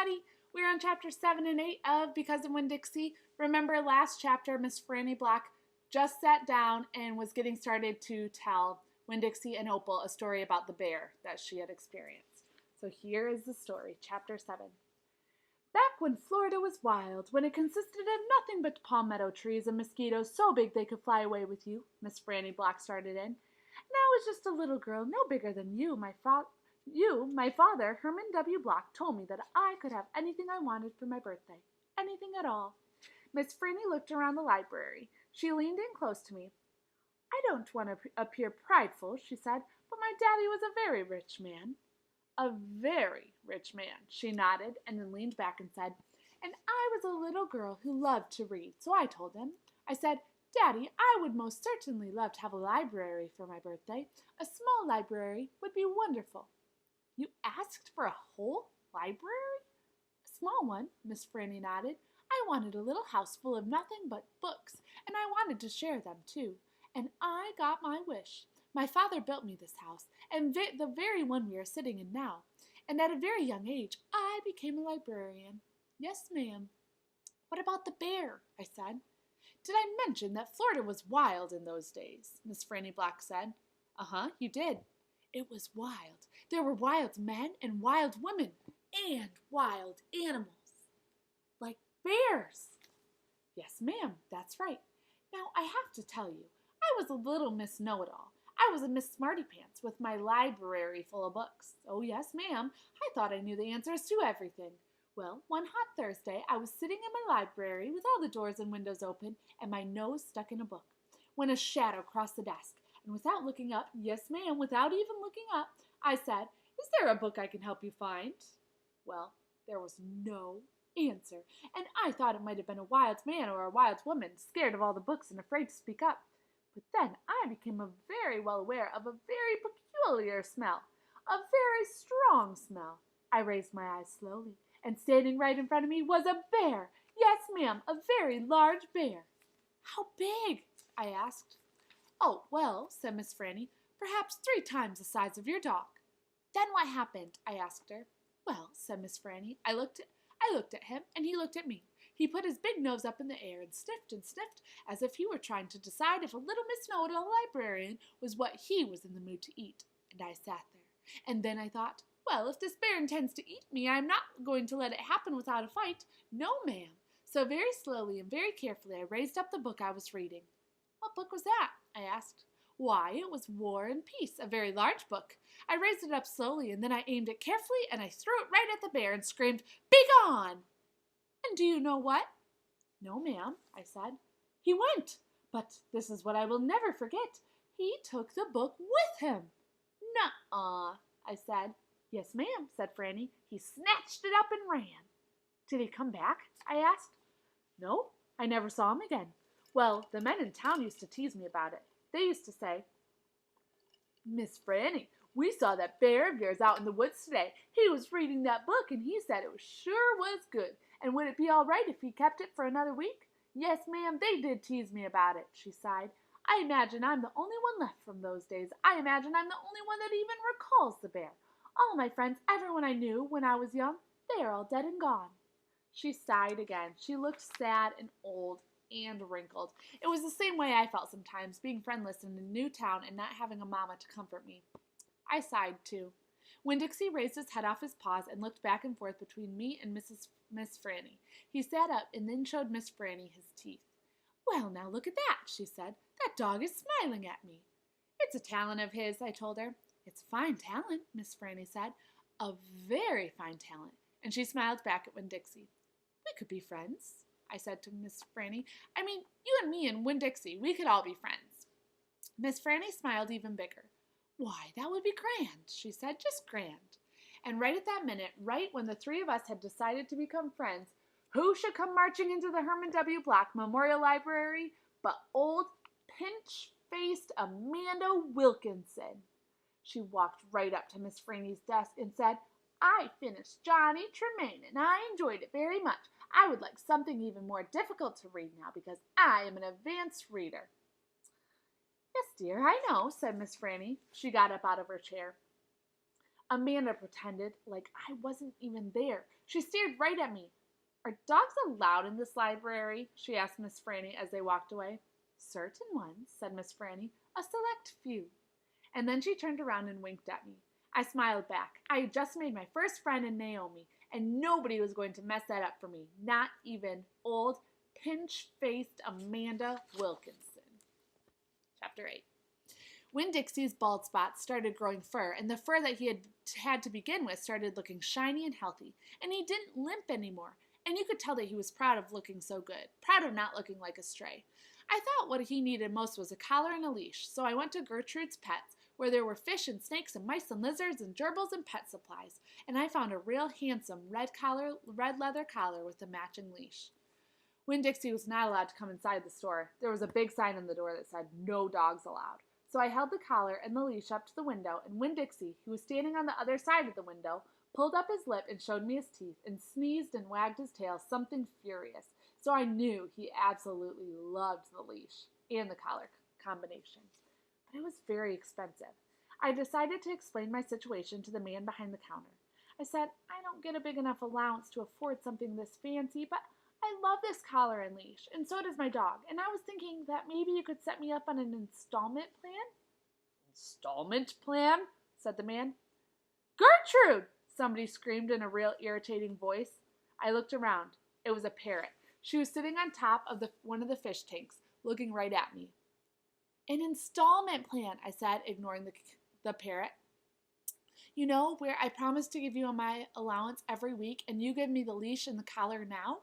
everybody. We're on chapter 7 and 8 of Because of Winn-Dixie. Remember last chapter, Miss Franny Black just sat down and was getting started to tell Winn-Dixie and Opal a story about the bear that she had experienced. So here is the story, chapter 7. Back when Florida was wild, when it consisted of nothing but palmetto trees and mosquitoes so big they could fly away with you, Miss Franny Black started in. Now I was just a little girl, no bigger than you, my father, Herman W. Block, told me that I could have anything I wanted for my birthday. Anything at all. Miss Franny looked around the library. She leaned in close to me. I don't want to appear prideful, she said, but my daddy was a very rich man. A very rich man, she nodded, and then leaned back and said, and I was a little girl who loved to read, so I told him. I said, Daddy, I would most certainly love to have a library for my birthday. A small library would be wonderful. You asked for a whole library? A small one, Miss Franny nodded. I wanted a little house full of nothing but books, and I wanted to share them too. And I got my wish. My father built me this house, and the very one we are sitting in now. And at a very young age, I became a librarian. Yes, ma'am. What about the bear? I said. Did I mention that Florida was wild in those days? Miss Franny Black said. Uh-huh, you did. It was wild. There were wild men and wild women and wild animals. Like bears. Yes, ma'am, that's right. Now, I have to tell you, I was a little Miss Know-It-All. I was a Miss Smarty-Pants with my library full of books. Oh, yes, ma'am, I thought I knew the answers to everything. Well, one hot Thursday, I was sitting in my library with all the doors and windows open and my nose stuck in a book, when a shadow crossed the desk. And without looking up, yes, ma'am, without even looking up, I said, is there a book I can help you find? Well, there was no answer, and I thought it might have been a wild man or a wild woman, scared of all the books and afraid to speak up. But then I became very well aware of a very peculiar smell, a very strong smell. I raised my eyes slowly, and standing right in front of me was a bear. Yes, ma'am, a very large bear. How big? I asked. Oh, well, said Miss Franny, perhaps 3 times the size of your dog. Then what happened? I asked her. Well, said Miss Franny, I looked at him, and he looked at me. He put his big nose up in the air and sniffed, as if he were trying to decide if a little Miss Know-It-All librarian was what he was in the mood to eat. And I sat there. And then I thought, well, if this bear intends to eat me, I'm not going to let it happen without a fight. No, ma'am. So very slowly and very carefully I raised up the book I was reading. What book was that? I asked. Why, it was War and Peace, a very large book. I raised it up slowly, and then I aimed it carefully, and I threw it right at the bear and screamed, Begone! And do you know what? No, ma'am, I said. He went, but this is what I will never forget. He took the book with him. Nuh-uh, I said. Yes, ma'am, said Franny. He snatched it up and ran. Did he come back? I asked. No, I never saw him again. Well, the men in town used to tease me about it. They used to say, Miss Franny, we saw that bear of yours out in the woods today. He was reading that book, and he said it sure was good. And would it be all right if he kept it for another week? Yes, ma'am, they did tease me about it, she sighed. I imagine I'm the only one left from those days. I imagine I'm the only one that even recalls the bear. All my friends, everyone I knew when I was young, they are all dead and gone. She sighed again. She looked sad and old and wrinkled. It was the same way I felt sometimes, being friendless in a new town and not having a mama to comfort me. I sighed, too. Winn-Dixie raised his head off his paws and looked back and forth between me and Miss Franny. He sat up and then showed Miss Franny his teeth. Well, now look at that, she said. That dog is smiling at me. It's a talent of his, I told her. It's a fine talent, Miss Franny said. A very fine talent. And she smiled back at Winn-Dixie. We could be friends, I said to Miss Franny. I mean, you and me and Winn-Dixie, we could all be friends. Miss Franny smiled even bigger. Why, that would be grand, she said, just grand. And right at that minute, right when the 3 of us had decided to become friends, who should come marching into the Herman W. Black Memorial Library but old pinch-faced Amanda Wilkinson. She walked right up to Miss Franny's desk and said, I finished Johnny Tremaine, and I enjoyed it very much. I would like something even more difficult to read now, because I am an advanced reader. Yes, dear, I know, said Miss Franny. She got up out of her chair. Amanda pretended like I wasn't even there. She stared right at me. Are dogs allowed in this library? She asked Miss Franny as they walked away. Certain ones, said Miss Franny. A select few. And then she turned around and winked at me. I smiled back. I had just made my first friend in Naomi, and nobody was going to mess that up for me, not even old, pinch-faced Amanda Wilkinson. Chapter 8. Winn-Dixie's bald spots started growing fur, and the fur that he had to begin with started looking shiny and healthy, and he didn't limp anymore, and you could tell that he was proud of looking so good, proud of not looking like a stray. I thought what he needed most was a collar and a leash, so I went to Gertrude's Pets, where there were fish and snakes and mice and lizards and gerbils and pet supplies, and I found a real handsome red leather collar with a matching leash. Winn-Dixie was not allowed to come inside the store. There was a big sign on the door that said, "No dogs allowed." So I held the collar and the leash up to the window, and Winn-Dixie, who was standing on the other side of the window, pulled up his lip and showed me his teeth and sneezed and wagged his tail, something furious. So I knew he absolutely loved the leash and the collar combination. But it was very expensive. I decided to explain my situation to the man behind the counter. I said, I don't get a big enough allowance to afford something this fancy, but I love this collar and leash, and so does my dog, and I was thinking that maybe you could set me up on an installment plan? Installment plan? Said the man. Gertrude! Somebody screamed in a real irritating voice. I looked around. It was a parrot. She was sitting on top of one of the fish tanks, looking right at me. An installment plan, I said, ignoring the parrot. You know, where I promised to give you my allowance every week, and you give me the leash and the collar now?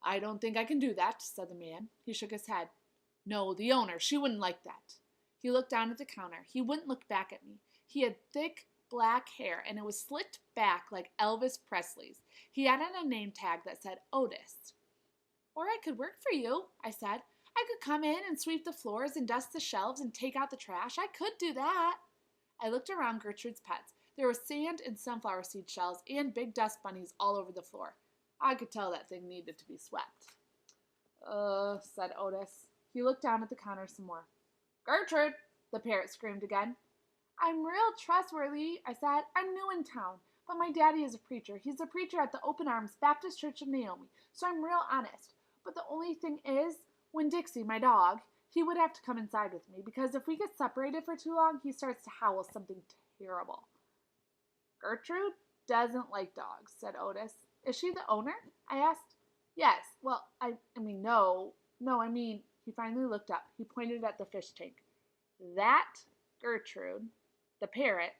I don't think I can do that, said the man. He shook his head. No, the owner, she wouldn't like that. He looked down at the counter. He wouldn't look back at me. He had thick, black hair, and it was slicked back like Elvis Presley's. He had on a name tag that said Otis. Or I could work for you, I said. I could come in and sweep the floors and dust the shelves and take out the trash. I could do that. I looked around Gertrude's Pets. There was sand and sunflower seed shells and big dust bunnies all over the floor. I could tell that thing needed to be swept. Said Otis. He looked down at the counter some more. Gertrude, the parrot screamed again. I'm real trustworthy, I said. I'm new in town, but my daddy is a preacher. He's a preacher at the Open Arms Baptist Church of Naomi, so I'm real honest. But the only thing is, Winn-Dixie, my dog, he would have to come inside with me, because if we get separated for too long, he starts to howl something terrible. Gertrude doesn't like dogs, said Otis. Is she the owner? I asked. Yes. Well, I mean, no, he finally looked up. He pointed at the fish tank. That Gertrude, the parrot,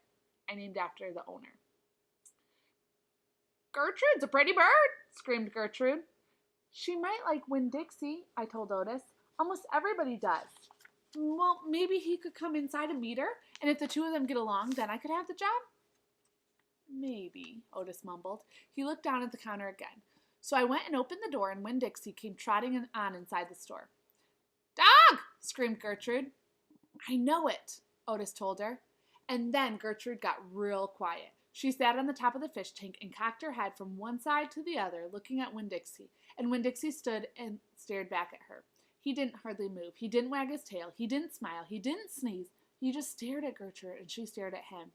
I named after the owner. Gertrude's a pretty bird, screamed Gertrude. She might like Winn-Dixie, I told Otis. Almost everybody does. Well, maybe he could come inside and meet her, and if the two of them get along, then I could have the job? Maybe, Otis mumbled. He looked down at the counter again. So I went and opened the door, and Winn-Dixie came trotting on inside the store. Dog! Screamed Gertrude. I know it, Otis told her. And then Gertrude got real quiet. She sat on the top of the fish tank and cocked her head from one side to the other, looking at Winn-Dixie, and Winn-Dixie stood and stared back at her. He didn't hardly move. He didn't wag his tail. He didn't smile. He didn't sneeze. He just stared at Gertrude, and she stared at him.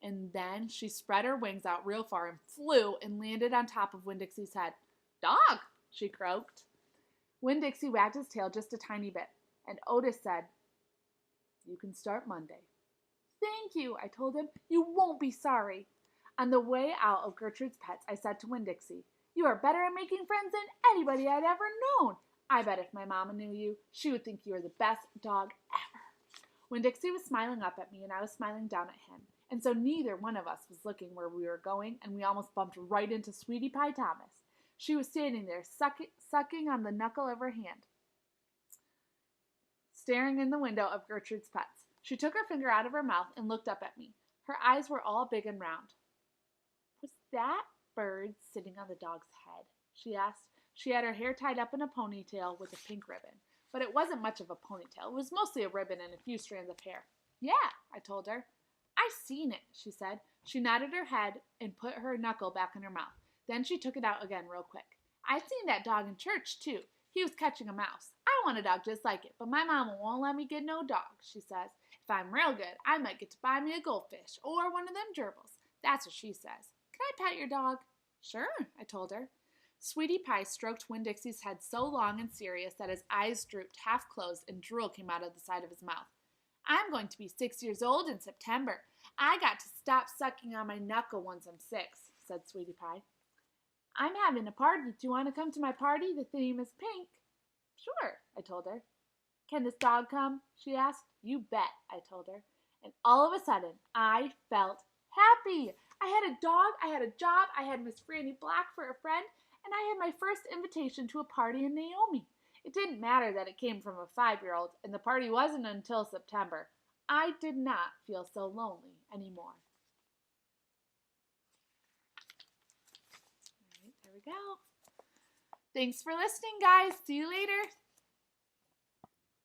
And then she spread her wings out real far and flew and landed on top of Winn-Dixie's head. Dog, she croaked. Winn-Dixie wagged his tail just a tiny bit, and Otis said, You can start Monday. Thank you, I told him. You won't be sorry. On the way out of Gertrude's Pets, I said to Winn-Dixie, You are better at making friends than anybody I'd ever known. I bet if my mama knew you, she would think you were the best dog ever. Winn-Dixie was smiling up at me, and I was smiling down at him. And so neither one of us was looking where we were going, and we almost bumped right into Sweetie Pie Thomas. She was standing there, sucking on the knuckle of her hand, staring in the window of Gertrude's Pets. She took her finger out of her mouth and looked up at me. Her eyes were all big and round. Was that bird sitting on the dog's head? She asked. She had her hair tied up in a ponytail with a pink ribbon. But it wasn't much of a ponytail. It was mostly a ribbon and a few strands of hair. Yeah, I told her. I seen it, she said. She nodded her head and put her knuckle back in her mouth. Then she took it out again real quick. I seen that dog in church, too. He was catching a mouse. I want a dog just like it, but my mama won't let me get no dog, she says. If I'm real good, I might get to buy me a goldfish or one of them gerbils. That's what she says. Can I pet your dog? Sure, I told her. Sweetie Pie stroked Winn-Dixie's head so long and serious that his eyes drooped half closed and drool came out of the side of his mouth. I'm going to be 6 years old in September. I got to stop sucking on my knuckle once I'm 6, said Sweetie Pie. I'm having a party. Do you want to come to my party? The theme is pink. Sure, I told her. Can this dog come? She asked. You bet, I told her. And all of a sudden, I felt happy. I had a dog, I had a job, I had Miss Franny Black for a friend, and I had my first invitation to a party in Naomi. It didn't matter that it came from a 5-year-old, and the party wasn't until September. I did not feel so lonely anymore. All right, there we go. Thanks for listening, guys. See you later.